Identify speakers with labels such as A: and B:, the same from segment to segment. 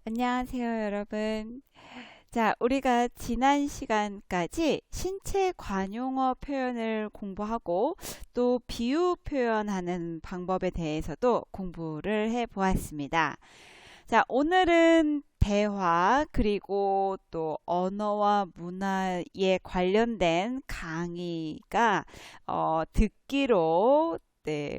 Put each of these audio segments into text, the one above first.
A: 안녕하세요, 여러분. 자, 우리가 지난 시간까지 신체 관용어 표현을 공부하고 또 비유 표현하는 방법에 대해서도 공부를 해 보았습니다. 자, 오늘은 대화 그리고 또 언어와 문화에 관련된 강의가 듣기로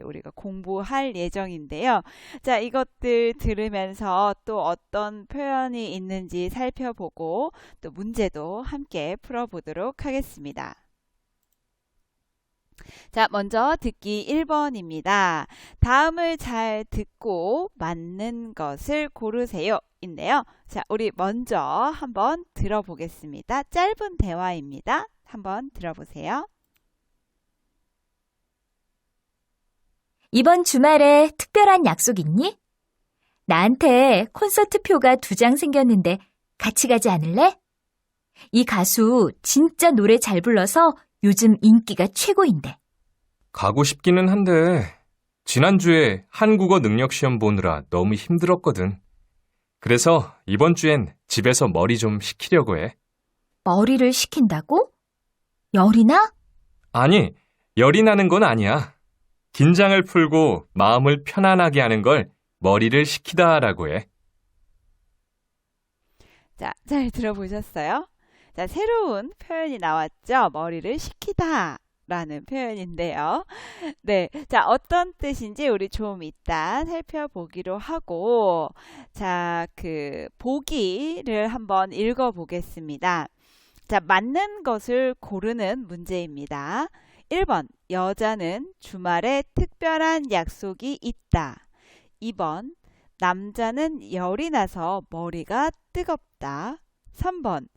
A: 우리가 공부할 예정인데요. 자, 이것들 들으면서 또 어떤 표현이 있는지 살펴보고 또 문제도 함께 풀어보도록 하겠습니다. 자, 먼저 듣기 1번입니다. 다음을 잘 듣고 맞는 것을 고르세요. 인데요. 자, 우리 먼저 한번 들어보겠습니다. 짧은 대화입니다. 한번 들어보세요.
B: 이번 주말에 특별한 약속 있니? 나한테 콘서트 표가 2장 생겼는데 같이 가지 않을래? 이 가수 진짜 노래 잘 불러서 요즘 인기가 최고인데.
C: 가고 싶기는 한데 지난주에 한국어 능력 시험 보느라 너무 힘들었거든. 그래서 이번 주엔 집에서 머리 좀 식히려고 해.
B: 머리를 식힌다고? 열이 나?
C: 아니, 열이 나는 건 아니야. 긴장을 풀고 마음을 편안하게 하는 걸 머리를 식히다라고 해.
A: 자, 잘 들어보셨어요? 자, 새로운 표현이 나왔죠? 머리를 식히다 라는 표현인데요. 네. 자, 어떤 뜻인지 우리 좀 이따 살펴보기로 하고, 자, 보기를 한번 읽어보겠습니다. 자, 맞는 것을 고르는 문제입니다. 1번, 여자는 주말에 특별한 약속이 있다. 2번, 남자는 열이 나서 머리가 뜨겁다. 3번,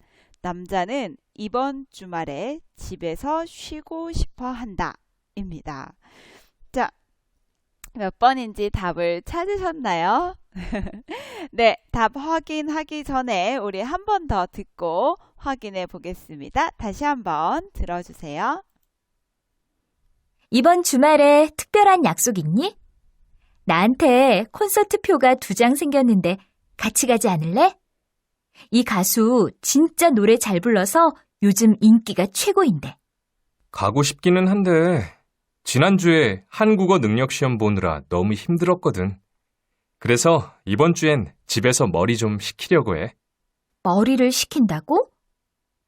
A: 남자는 이번 주말에 집에서 쉬고 싶어 한다. 입니다. 자, 몇 번인지 답을 찾으셨나요? 네, 답 확인하기 전에 우리 한 번 더 듣고 확인해 보겠습니다. 다시 한번 들어주세요.
B: 이번 주말에 특별한 약속 있니? 나한테 콘서트 표가 2장 생겼는데 같이 가지 않을래? 이 가수 진짜 노래 잘 불러서 요즘 인기가 최고인데.
C: 가고 싶기는 한데 지난주에 한국어 능력 시험 보느라 너무 힘들었거든. 그래서 이번 주엔 집에서 머리 좀 식히려고 해.
B: 머리를 식힌다고?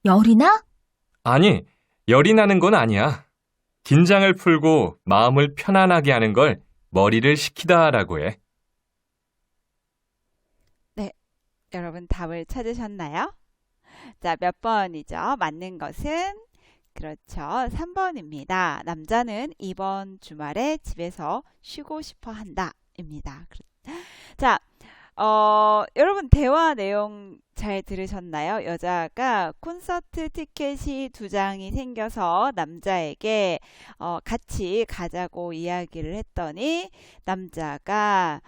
B: 열이 나?
C: 아니, 열이 나는 건 아니야. 긴장을 풀고 마음을 편안하게 하는 걸 머리를 식히다라고 해.
A: 네, 여러분 답을 찾으셨나요? 자, 몇 번이죠? 맞는 것은 그렇죠. 3번입니다. 남자는 이번 주말에 집에서 쉬고 싶어 한다. 입니다. 자, 여러분 대화 내용 잘 들으셨나요? 여자가 콘서트 티켓이 2장이 생겨서 남자에게 같이 가자고 이야기를 했더니 남자가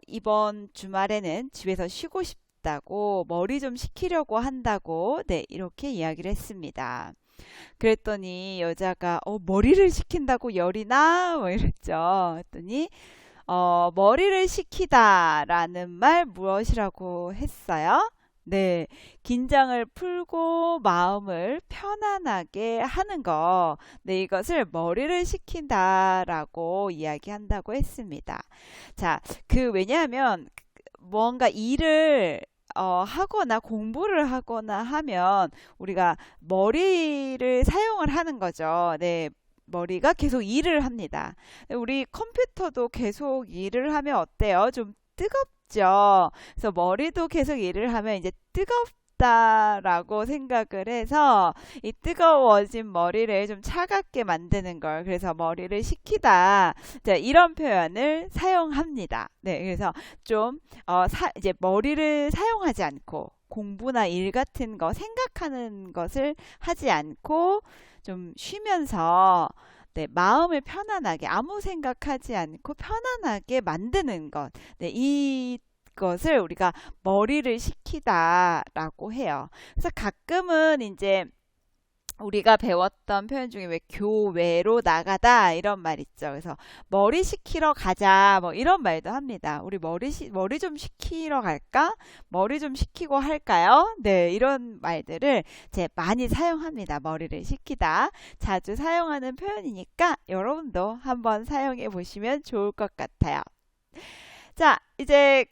A: 이번 주말에는 집에서 쉬고 싶다고 머리 좀 식히려고 한다고 네, 이렇게 이야기를 했습니다. 그랬더니 여자가 머리를 식힌다고 열이 나? 뭐 이랬죠. 했더니 머리를 식히다라는 말 무엇이라고 했어요? 네, 긴장을 풀고 마음을 편안하게 하는 거. 네, 이것을 머리를 식힌다라고 이야기한다고 했습니다. 자, 왜냐하면 뭔가 일을 하거나 공부를 하거나 하면 우리가 머리를 사용을 하는 거죠. 네, 머리가 계속 일을 합니다. 우리 컴퓨터도 계속 일을 하면 어때요? 좀 뜨겁죠. 그래서 머리도 계속 일을 하면 이제 뜨겁다라고 생각을 해서 이 뜨거워진 머리를 좀 차갑게 만드는 걸 그래서 머리를 식히다. 자, 이런 표현을 사용합니다. 네, 그래서 좀 이제 머리를 사용하지 않고 공부나 일 같은 거 생각하는 것을 하지 않고 좀 쉬면서 네, 마음을 편안하게 아무 생각하지 않고 편안하게 만드는 것. 네, 이것을 우리가 머리를 식히다라고 해요. 그래서 가끔은 이제 우리가 배웠던 표현 중에 왜 교외로 나가다 이런 말 있죠. 그래서 머리 식히러 가자 뭐 이런 말도 합니다. 우리 머리 좀 식히러 갈까? 머리 좀 식히고 할까요? 네, 이런 말들을 이제 많이 사용합니다. 머리를 식히다. 자주 사용하는 표현이니까 여러분도 한번 사용해 보시면 좋을 것 같아요. 자, 이제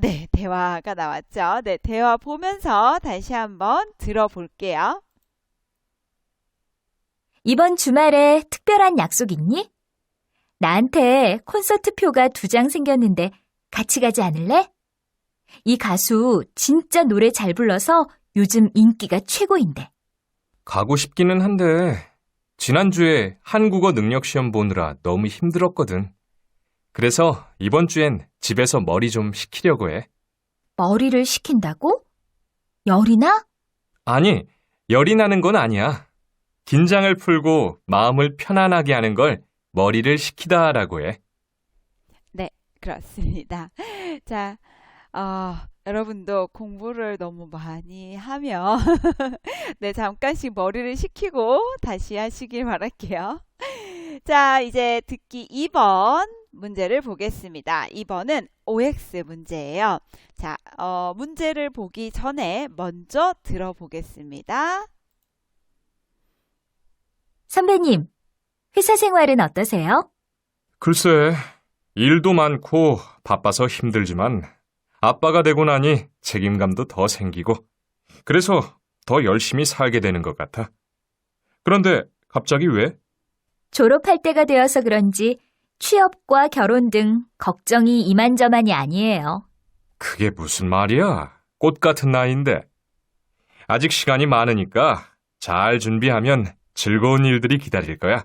A: 네, 대화가 나왔죠. 네, 대화 보면서 다시 한번 들어볼게요.
B: 이번 주말에 특별한 약속 있니? 나한테 콘서트 표가 2장 생겼는데 같이 가지 않을래? 이 가수 진짜 노래 잘 불러서 요즘 인기가 최고인데.
C: 가고 싶기는 한데 지난주에 한국어 능력 시험 보느라 너무 힘들었거든. 그래서 이번 주엔 집에서 머리 좀 식히려고 해.
B: 머리를 식힌다고? 열이 나?
C: 아니, 열이 나는 건 아니야. 긴장을 풀고 마음을 편안하게 하는 걸 머리를 식히다라고 해.
A: 네, 그렇습니다. 자, 여러분도 공부를 너무 많이 하면 네, 잠깐씩 머리를 식히고 다시 하시길 바랄게요. 자, 이제 듣기 2번 문제를 보겠습니다. 2번은 OX 문제예요. 자, 문제를 보기 전에 먼저 들어보겠습니다.
B: 선배님, 회사 생활은 어떠세요?
C: 글쎄, 일도 많고 바빠서 힘들지만 아빠가 되고 나니 책임감도 더 생기고 그래서 더 열심히 살게 되는 것 같아. 그런데 갑자기 왜?
B: 졸업할 때가 되어서 그런지 취업과 결혼 등 걱정이 이만저만이 아니에요.
C: 그게 무슨 말이야? 꽃 같은 나이인데. 아직 시간이 많으니까 잘 준비하면 즐거운 일들이 기다릴 거야.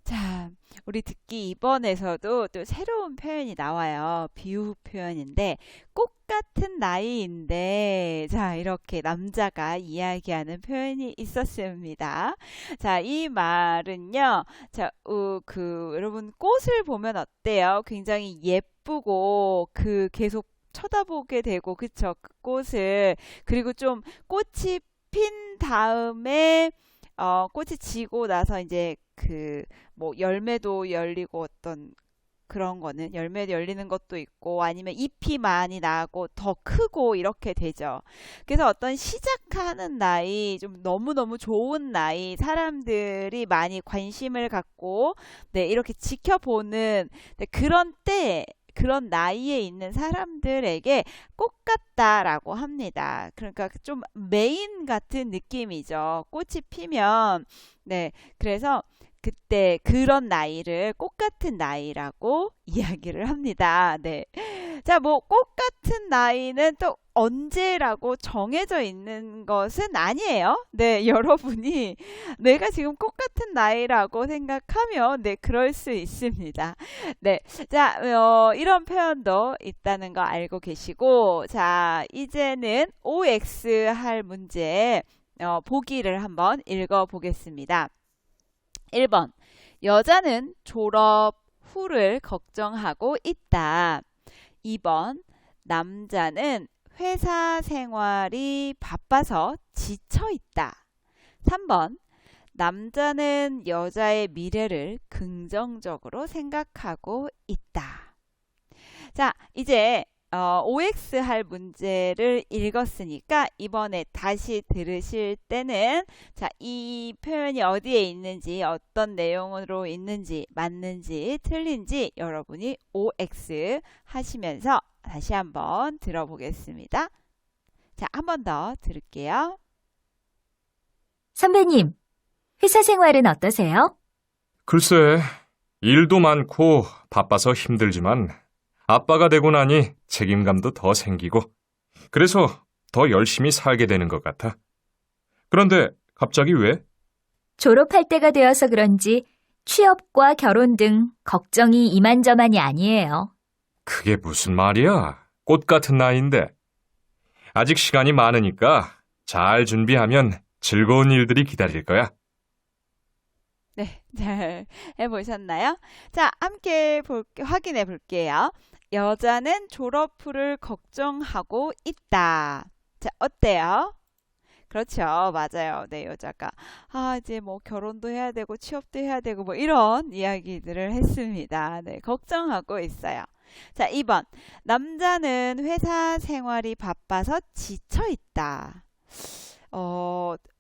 A: 자, 우리 듣기 2번에서도 또 새로운 표현이 나와요. 비유 표현인데 꽃 같은 나이인데 자, 이렇게 남자가 이야기하는 표현이 있었습니다. 자, 이 말은요. 자, 여러분 꽃을 보면 어때요? 굉장히 예쁘고 계속 쳐다보게 되고 그쵸? 그 꽃을 그리고 좀 꽃이 핀 다음에 꽃이 지고 나서 이제 뭐 열매도 열리고 어떤 그런 거는 열매도 열리는 것도 있고 아니면 잎이 많이 나고 더 크고 이렇게 되죠. 그래서 어떤 시작하는 나이, 좀 너무너무 좋은 나이, 사람들이 많이 관심을 갖고 네, 이렇게 지켜보는 네, 그런 나이에 있는 사람들에게 꽃 같다라고 합니다. 그러니까 좀 메인 같은 느낌이죠. 꽃이 피면 네, 그래서 그때 그런 나이를 꽃 같은 나이라고 이야기를 합니다. 네. 자, 뭐 꽃 같은 나이는 또 언제라고 정해져 있는 것은 아니에요. 네, 여러분이 내가 지금 꽃 같은 나이라고 생각하면 네, 그럴 수 있습니다. 네. 자, 이런 표현도 있다는 거 알고 계시고 자, 이제는 OX 할 문제 보기를 한번 읽어 보겠습니다. 1번. 여자는 졸업 후를 걱정하고 있다. 2번. 남자는 회사 생활이 바빠서 지쳐 있다. 3번. 남자는 여자의 미래를 긍정적으로 생각하고 있다. 자, 이제 OX 할 문제를 읽었으니까 이번에 다시 들으실 때는 자, 이 표현이 어디에 있는지 어떤 내용으로 있는지 맞는지 틀린지 여러분이 OX 하시면서 다시 한번 들어보겠습니다. 자, 한 번 더 들을게요.
B: 선배님, 회사 생활은 어떠세요?
C: 글쎄, 일도 많고 바빠서 힘들지만 아빠가 되고 나니 책임감도 더 생기고 그래서 더 열심히 살게 되는 것 같아. 그런데 갑자기 왜?
B: 졸업할 때가 되어서 그런지 취업과 결혼 등 걱정이 이만저만이 아니에요.
C: 그게 무슨 말이야? 꽃 같은 나이인데. 아직 시간이 많으니까 잘 준비하면 즐거운 일들이 기다릴 거야.
A: 네, 잘 해보셨나요? 자, 함께 확인해 볼게요. 여자는 졸업 후를 걱정하고 있다. 자, 어때요? 그렇죠. 맞아요. 네, 여자가 이제 뭐 결혼도 해야 되고 취업도 해야 되고 뭐 이런 이야기들을 했습니다. 네, 걱정하고 있어요. 자, 2번. 남자는 회사 생활이 바빠서 지쳐 있다.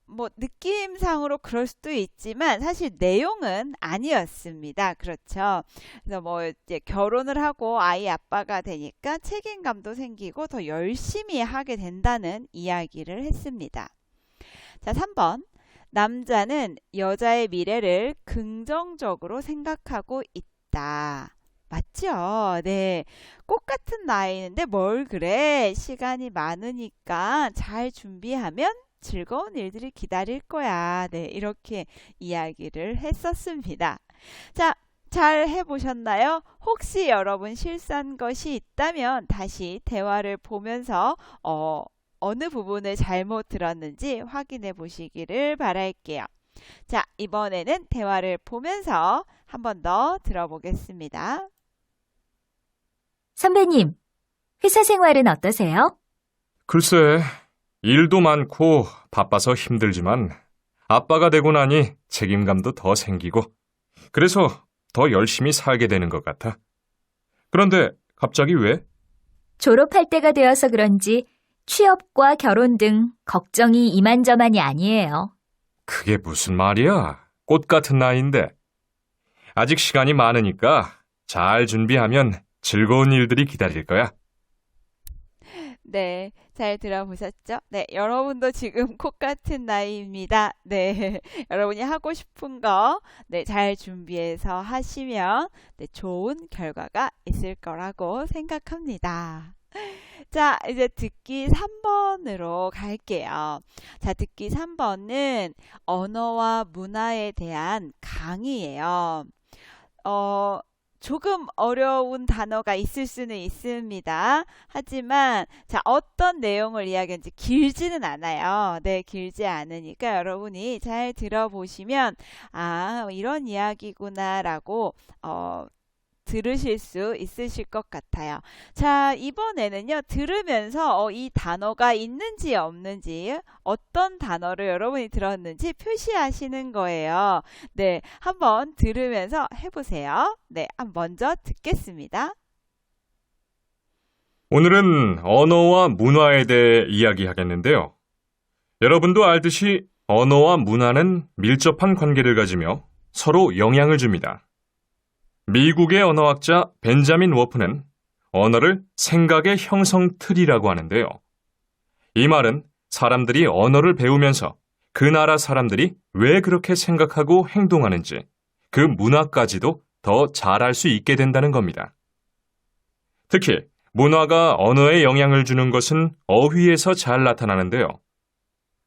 A: 뭐 느낌상으로 그럴 수도 있지만 사실 내용은 아니었습니다. 그렇죠. 그래서 뭐 이제 결혼을 하고 아이 아빠가 되니까 책임감도 생기고 더 열심히 하게 된다는 이야기를 했습니다. 자, 3번. 남자는 여자의 미래를 긍정적으로 생각하고 있다. 맞죠? 네. 꽃 같은 나이인데 뭘 그래? 시간이 많으니까 잘 준비하면 즐거운 일들이 기다릴 거야. 네. 이렇게 이야기를 했었습니다. 자, 잘 해보셨나요? 혹시 여러분 실수한 것이 있다면 다시 대화를 보면서 어느 부분을 잘못 들었는지 확인해 보시기를 바랄게요. 자, 이번에는 대화를 보면서 한 번 더 들어보겠습니다.
B: 선배님, 회사 생활은 어떠세요?
C: 글쎄, 일도 많고 바빠서 힘들지만 아빠가 되고 나니 책임감도 더 생기고 그래서 더 열심히 살게 되는 것 같아. 그런데 갑자기 왜?
B: 졸업할 때가 되어서 그런지 취업과 결혼 등 걱정이 이만저만이 아니에요.
C: 그게 무슨 말이야? 꽃 같은 나이인데. 아직 시간이 많으니까 잘 준비하면 즐거운 일들이 기다릴 거야.
A: 네, 잘 들어보셨죠? 네, 여러분도 지금 콧 같은 나이입니다. 네, 여러분이 하고 싶은 거, 네, 잘 준비해서 하시면, 네, 좋은 결과가 있을 거라고 생각합니다. 자, 이제 듣기 3번으로 갈게요. 자, 듣기 3번은 언어와 문화에 대한 강의예요. 조금 어려운 단어가 있을 수는 있습니다. 하지만 자, 어떤 내용을 이야기하는지 길지는 않아요. 네, 길지 않으니까 여러분이 잘 들어보시면 이런 이야기구나라고 들으실 수 있으실 것 같아요. 자, 이번에는요, 들으면서 이 단어가 있는지 없는지, 어떤 단어를 여러분이 들었는지 표시하시는 거예요. 네, 한번 들으면서 해보세요. 네, 먼저 듣겠습니다.
C: 오늘은 언어와 문화에 대해 이야기하겠는데요. 여러분도 알듯이 언어와 문화는 밀접한 관계를 가지며 서로 영향을 줍니다. 미국의 언어학자 벤자민 워프는 언어를 생각의 형성 틀이라고 하는데요. 이 말은 사람들이 언어를 배우면서 그 나라 사람들이 왜 그렇게 생각하고 행동하는지 그 문화까지도 더 잘 알 수 있게 된다는 겁니다. 특히 문화가 언어에 영향을 주는 것은 어휘에서 잘 나타나는데요.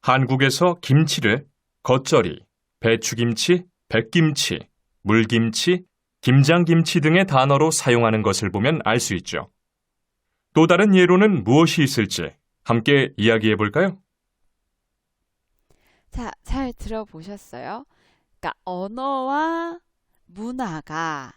C: 한국에서 김치를 겉절이, 배추김치, 백김치, 물김치, 김장김치 등의 단어로 사용하는 것을 보면 알 수 있죠. 또 다른 예로는 무엇이 있을지 함께 이야기해 볼까요?
A: 자, 잘 들어보셨어요? 그러니까 언어와 문화가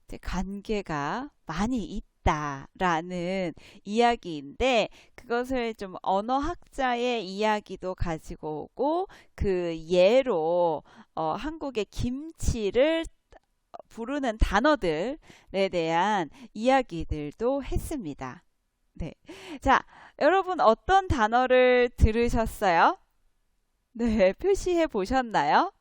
A: 이제 관계가 많이 있다라는 이야기인데 그것을 좀 언어학자의 이야기도 가지고 오고 그 예로 한국의 김치를 부르는 단어들에 대한 이야기들도 했습니다. 네. 자, 여러분 어떤 단어를 들으셨어요? 네, 표시해 보셨나요?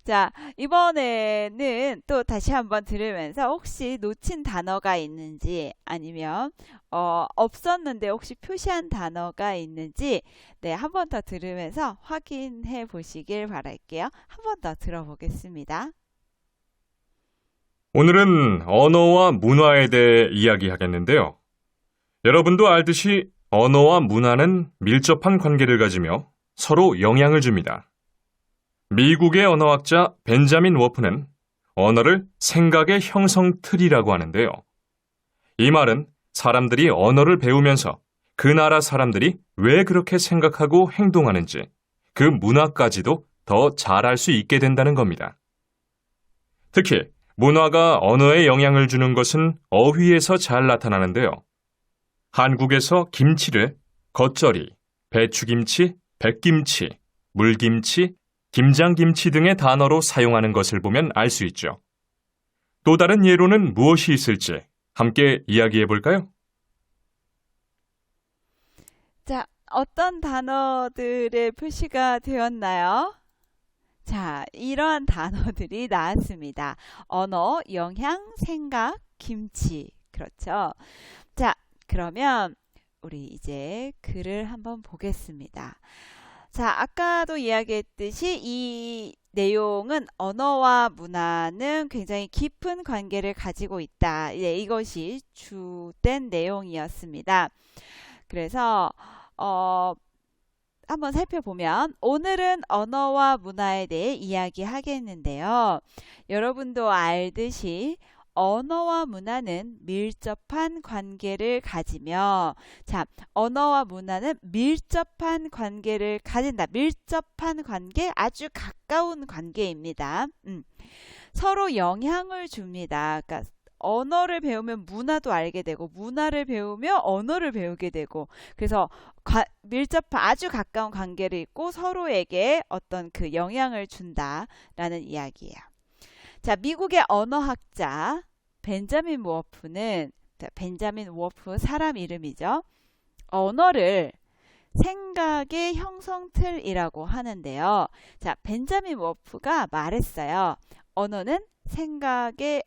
A: 자, 이번에는 또 다시 한번 들으면서 혹시 놓친 단어가 있는지 아니면 없었는데 혹시 표시한 단어가 있는지 네, 한 번 더 들으면서 확인해 보시길 바랄게요. 한 번 더 들어보겠습니다.
C: 오늘은 언어와 문화에 대해 이야기하겠는데요. 여러분도 알듯이 언어와 문화는 밀접한 관계를 가지며 서로 영향을 줍니다. 미국의 언어학자 벤자민 워프는 언어를 생각의 형성 틀이라고 하는데요. 이 말은 사람들이 언어를 배우면서 그 나라 사람들이 왜 그렇게 생각하고 행동하는지 그 문화까지도 더 잘 알 수 있게 된다는 겁니다. 특히 문화가 언어에 영향을 주는 것은 어휘에서 잘 나타나는데요. 한국에서 김치를 겉절이, 배추김치, 백김치, 물김치, 김장김치 등의 단어로 사용하는 것을 보면 알 수 있죠. 또 다른 예로는 무엇이 있을지 함께 이야기해 볼까요?
A: 자, 어떤 단어들의 표시가 되었나요? 자, 이러한 단어들이 나왔습니다. 언어, 영향, 생각, 김치. 그렇죠? 자, 그러면 우리 이제 글을 한번 보겠습니다. 자, 아까도 이야기했듯이 이 내용은 언어와 문화는 굉장히 깊은 관계를 가지고 있다. 이것이 주된 내용이었습니다. 그래서 한번 살펴보면 오늘은 언어와 문화에 대해 이야기하겠는데요. 여러분도 알듯이 언어와 문화는 밀접한 관계를 가지며, 자, 언어와 문화는 밀접한 관계를 가진다. 밀접한 관계, 아주 가까운 관계입니다. 서로 영향을 줍니다. 그러니까 언어를 배우면 문화도 알게 되고, 문화를 배우면 언어를 배우게 되고, 그래서 밀접한 아주 가까운 관계를 있고 서로에게 어떤 그 영향을 준다라는 이야기예요. 자, 미국의 언어학자 벤자민 워프는, 벤자민 워프 사람 이름이죠. 언어를 생각의 형성틀이라고 하는데요. 자, 벤자민 워프가 말했어요. 언어는 생각의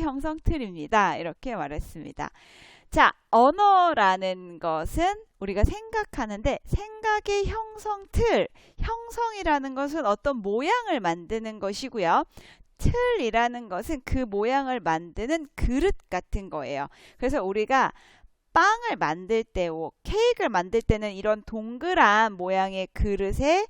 A: 형성틀입니다. 이렇게 말했습니다. 자, 언어라는 것은 우리가 생각하는데 생각의 형성틀, 형성이라는 것은 어떤 모양을 만드는 것이고요. 틀이라는 것은 그 모양을 만드는 그릇 같은 거예요. 그래서 우리가 빵을 만들 때, 케이크를 만들 때는 이런 동그란 모양의 그릇에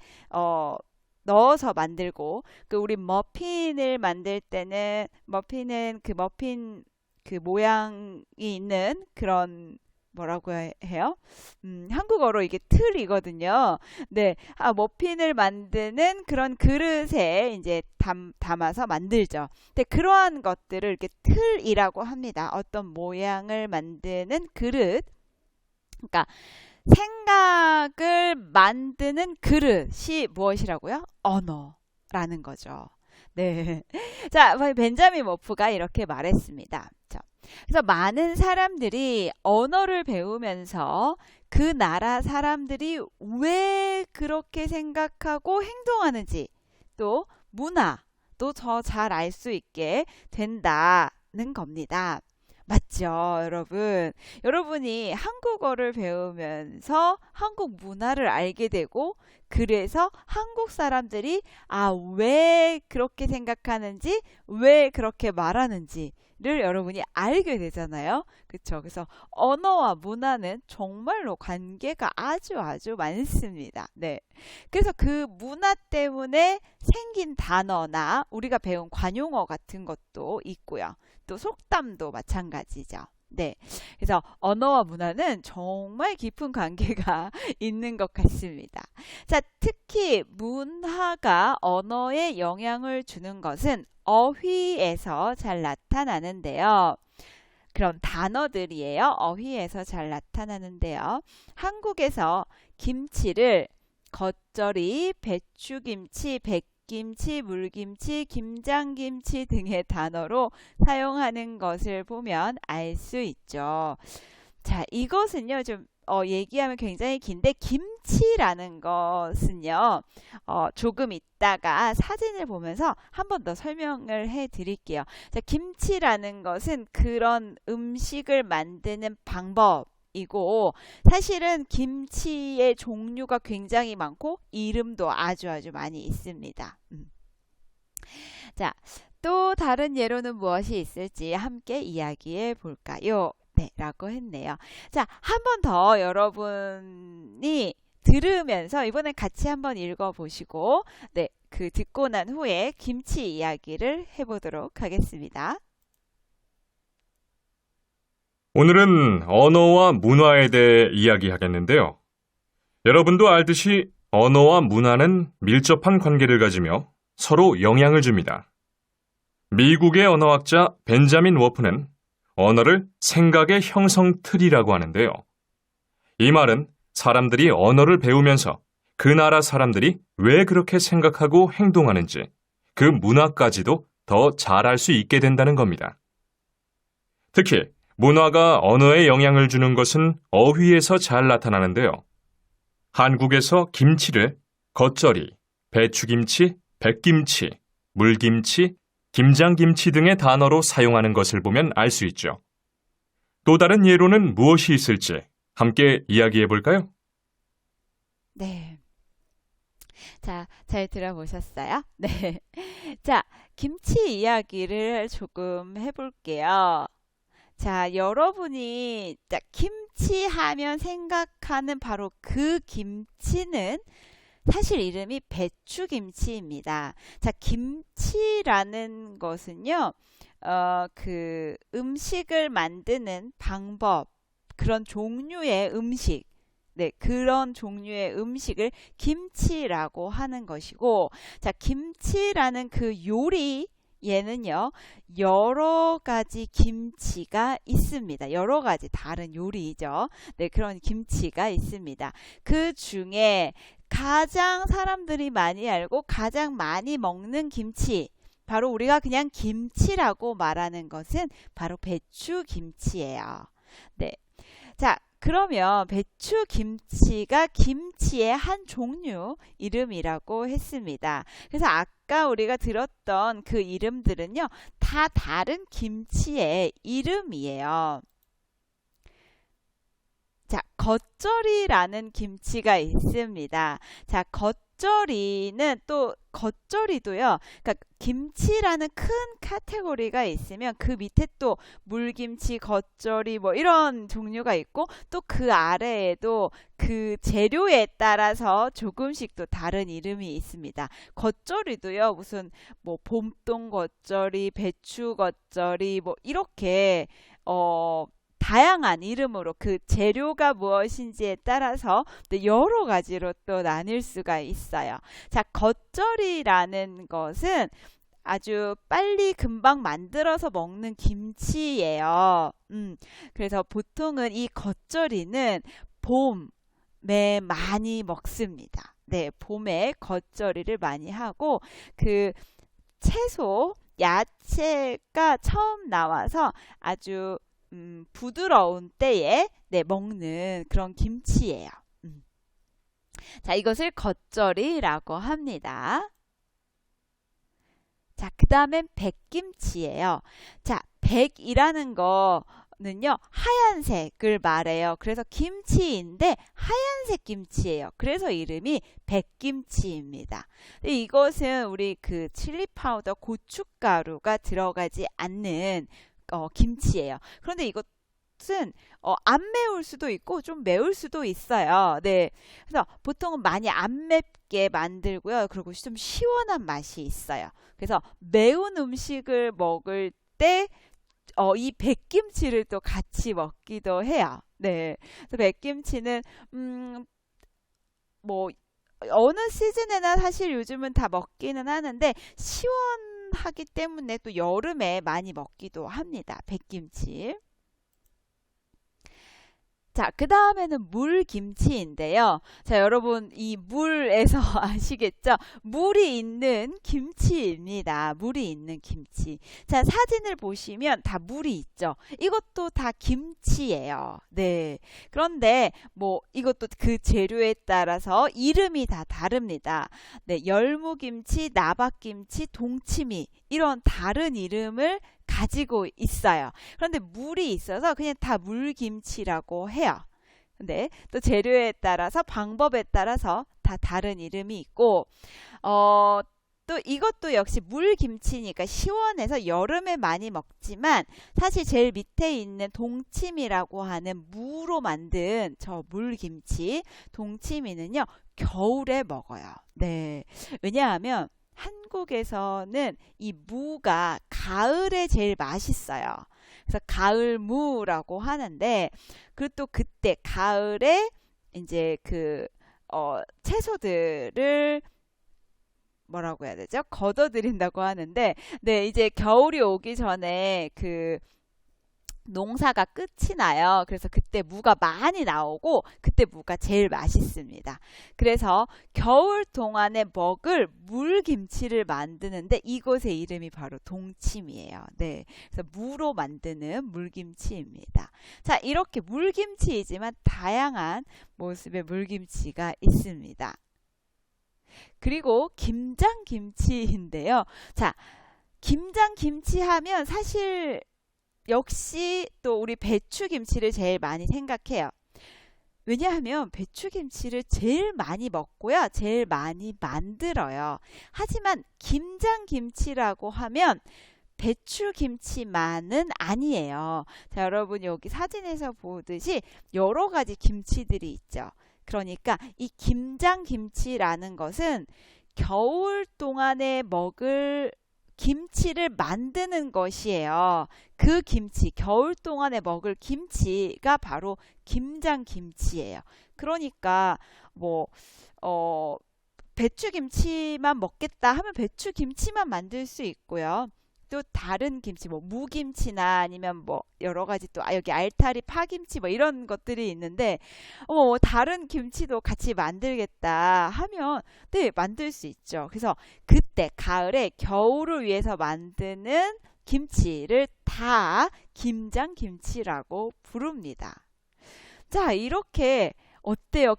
A: 넣어서 만들고, 우리 머핀을 만들 때는 머핀은 그 머핀 그 모양이 있는 그런, 뭐라고 해요? 한국어로 이게 틀이거든요. 네, 머핀을 만드는 그런 그릇에 이제 담아서 만들죠. 근데 그러한 것들을 이렇게 틀이라고 합니다. 어떤 모양을 만드는 그릇. 그러니까 생각을 만드는 그릇이 무엇이라고요? 언어라는 거죠. 네. 자, 벤자민 워프가 이렇게 말했습니다. 자, 그래서 많은 사람들이 언어를 배우면서 그 나라 사람들이 왜 그렇게 생각하고 행동하는지, 또 문화도 더 잘 알 수 있게 된다는 겁니다. 맞죠, 여러분? 여러분이 한국어를 배우면서 한국 문화를 알게 되고, 그래서 한국 사람들이 왜 그렇게 생각하는지, 왜 그렇게 말하는지를 여러분이 알게 되잖아요. 그렇죠? 그래서 언어와 문화는 정말로 관계가 아주 많습니다. 네. 그래서 그 문화 때문에 생긴 단어나 우리가 배운 관용어 같은 것도 있고요. 또 속담도 마찬가지죠. 네. 그래서 언어와 문화는 정말 깊은 관계가 있는 것 같습니다. 자, 특히 문화가 언어에 영향을 주는 것은 어휘에서 잘 나타나는데요. 그런 단어들이에요. 어휘에서 잘 나타나는데요. 한국에서 김치를 겉절이, 배추김치, 백김치, 물김치, 김장김치 등의 단어로 사용하는 것을 보면 알 수 있죠. 자, 이것은요, 좀 얘기하면 굉장히 긴데, 김치라는 것은요, 조금 있다가 사진을 보면서 한 번 더 설명을 해 드릴게요. 자, 김치라는 것은 그런 음식을 만드는 방법이고, 사실은 김치의 종류가 굉장히 많고 이름도 아주 많이 있습니다. 자, 또 다른 예로는 무엇이 있을지 함께 이야기해 볼까요? 네, 라고 했네요. 자, 한 번 더 여러분이 들으면서 이번엔 같이 한번 읽어보시고, 네, 그 듣고 난 후에 김치 이야기를 해보도록 하겠습니다.
C: 오늘은 언어와 문화에 대해 이야기하겠는데요. 여러분도 알듯이 언어와 문화는 밀접한 관계를 가지며 서로 영향을 줍니다. 미국의 언어학자 벤자민 워프는 언어를 생각의 형성틀이라고 하는데요. 이 말은 사람들이 언어를 배우면서 그 나라 사람들이 왜 그렇게 생각하고 행동하는지 그 문화까지도 더 잘 알 수 있게 된다는 겁니다. 특히 문화가 언어에 영향을 주는 것은 어휘에서 잘 나타나는데요. 한국에서 김치를 겉절이, 배추김치, 백김치, 물김치, 김장김치 등의 단어로 사용하는 것을 보면 알 수 있죠. 또 다른 예로는 무엇이 있을지 함께 이야기해 볼까요?
A: 네. 자, 잘 들어보셨어요? 네. 자, 김치 이야기를 조금 해볼게요. 자, 여러분이 자, 김치 하면 생각하는 바로 그 김치는 사실 이름이 배추김치입니다. 자, 김치라는 것은요, 그 음식을 만드는 방법, 그런 종류의 음식, 네, 그런 종류의 음식을 김치라고 하는 것이고, 자, 김치라는 그 요리, 얘는요, 여러 가지 김치가 있습니다. 여러 가지 다른 요리죠. 네, 그런 김치가 있습니다. 그 중에 가장 사람들이 많이 알고 가장 많이 먹는 김치, 바로 우리가 그냥 김치라고 말하는 것은 바로 배추김치예요. 네. 자, 그러면 배추김치가 김치의 한 종류 이름이라고 했습니다. 그래서 아까 우리가 들었던 그 이름들은요, 다 다른 김치의 이름이에요. 자, 겉절이라는 김치가 있습니다. 자, 겉절이는 또 겉절이도요. 그러니까 김치라는 큰 카테고리가 있으면 그 밑에 또 물김치, 겉절이 뭐 이런 종류가 있고 또 그 아래에도 그 재료에 따라서 조금씩 또 다른 이름이 있습니다. 겉절이도요. 무슨 뭐 봄동 겉절이, 배추 겉절이 뭐 이렇게 다양한 이름으로 그 재료가 무엇인지에 따라서 여러 가지로 또 나뉠 수가 있어요. 자, 겉절이라는 것은 아주 빨리 금방 만들어서 먹는 김치예요. 그래서 보통은 이 겉절이는 봄에 많이 먹습니다. 네, 봄에 겉절이를 많이 하고 그 채소, 야채가 처음 나와서 아주 부드러운 때에 네, 먹는 그런 김치예요. 자, 이것을 겉절이라고 합니다. 자, 그 다음엔 백김치예요. 자, 백이라는 거는요, 하얀색을 말해요. 그래서 김치인데 하얀색 김치예요. 그래서 이름이 백김치입니다. 이것은 우리 그 칠리 파우더, 고춧가루가 들어가지 않는 김치예요. 그런데 이것은 안 매울 수도 있고 좀 매울 수도 있어요. 네, 그래서 보통은 많이 안 맵게 만들고요. 그리고 좀 시원한 맛이 있어요. 그래서 매운 음식을 먹을 때 이 백김치를 또 같이 먹기도 해요. 네, 그래서 백김치는 뭐 어느 시즌에나 사실 요즘은 다 먹기는 하는데 시원하기 때문에 또 여름에 많이 먹기도 합니다. 백김치. 자, 그 다음에는 물김치인데요. 자, 여러분, 이 물에서 아시겠죠? 물이 있는 김치입니다. 물이 있는 김치. 자, 사진을 보시면 다 물이 있죠? 이것도 다 김치예요. 네. 그런데, 뭐, 이것도 그 재료에 따라서 이름이 다 다릅니다. 네. 열무김치, 나박김치, 동치미, 이런 다른 이름을 가지고 있어요. 그런데 물이 있어서 그냥 다 물김치라고 해요. 근데 또 재료에 따라서 방법에 따라서 다 다른 이름이 있고 또 이것도 역시 물김치니까 시원해서 여름에 많이 먹지만 사실 제일 밑에 있는 동치미라고 하는 무로 만든 저 물김치 동치미는요 겨울에 먹어요. 네, 왜냐하면 한국에서는 이 무가 가을에 제일 맛있어요. 그래서 가을무라고 하는데, 그리고 또 그때 가을에 이제 그 채소들을 뭐라고 해야 되죠? 걷어들인다고 하는데, 네, 이제 겨울이 오기 전에 그 농사가 끝이 나요. 그래서 그때 무가 많이 나오고 그때 무가 제일 맛있습니다. 그래서 겨울 동안에 먹을 물김치를 만드는데 이곳의 이름이 바로 동치미예요. 네, 그래서 무로 만드는 물김치입니다. 자, 이렇게 물김치이지만 다양한 모습의 물김치가 있습니다. 그리고 김장김치인데요. 자, 김장김치 하면 사실 역시 또 우리 배추김치를 제일 많이 생각해요. 왜냐하면 배추김치를 제일 많이 먹고요. 제일 많이 만들어요. 하지만 김장김치라고 하면 배추김치만은 아니에요. 자, 여러분 여기 사진에서 보듯이 여러 가지 김치들이 있죠. 그러니까 이 김장김치라는 것은 겨울 동안에 먹을 김치를 만드는 것이에요. 그 김치, 겨울 동안에 먹을 김치가 바로 김장김치예요. 그러니까 배추김치만 먹겠다 하면 배추김치만 만들 수 있고요. 또 다른 김치, 무김치나 아니면 여러 가지 또 여기 알타리 파김치 이런 것들이 있는데 다른 김치도 같이 만들겠다 하면 네, 만들 수 있죠. 그래서 그때 가을에 겨울을 위해서 만드는 김치를 다 김장김치라고 부릅니다. 자, 이렇게 어때요?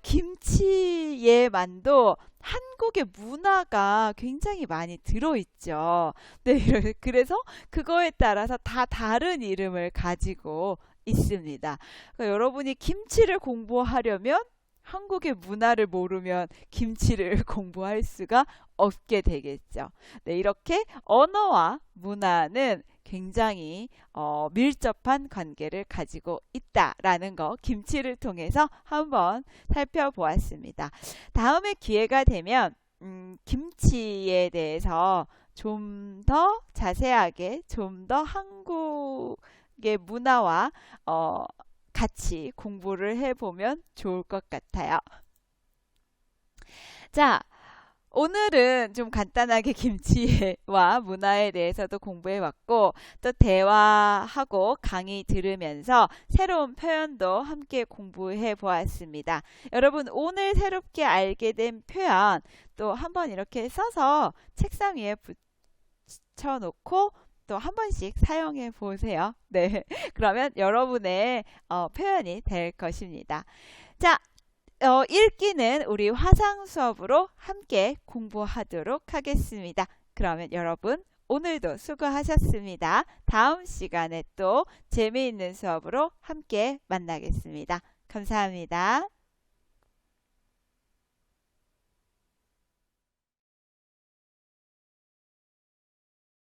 A: 김치에만도 한국의 문화가 굉장히 많이 들어있죠. 네, 그래서 그거에 따라서 다 다른 이름을 가지고 있습니다. 그러니까 여러분이 김치를 공부하려면 한국의 문화를 모르면 김치를 공부할 수가 없게 되겠죠. 네, 이렇게 언어와 문화는 굉장히 밀접한 관계를 가지고 있다라는 거 김치를 통해서 한번 살펴보았습니다. 다음에 기회가 되면 김치에 대해서 좀 더 자세하게 좀 더 한국의 문화와 같이 공부를 해보면 좋을 것 같아요. 자, 오늘은 좀 간단하게 김치와 문화에 대해서도 공부해봤고 또 대화하고 강의 들으면서 새로운 표현도 함께 공부해 보았습니다. 여러분 오늘 새롭게 알게 된 표현 또 한번 이렇게 써서 책상 위에 붙여놓고 또 한 번씩 사용해 보세요. 네, 그러면 여러분의 표현이 될 것입니다. 자, 읽기는 우리 화상 수업으로 함께 공부하도록 하겠습니다. 그러면 여러분 오늘도 수고하셨습니다. 다음 시간에 또 재미있는 수업으로 함께 만나겠습니다. 감사합니다.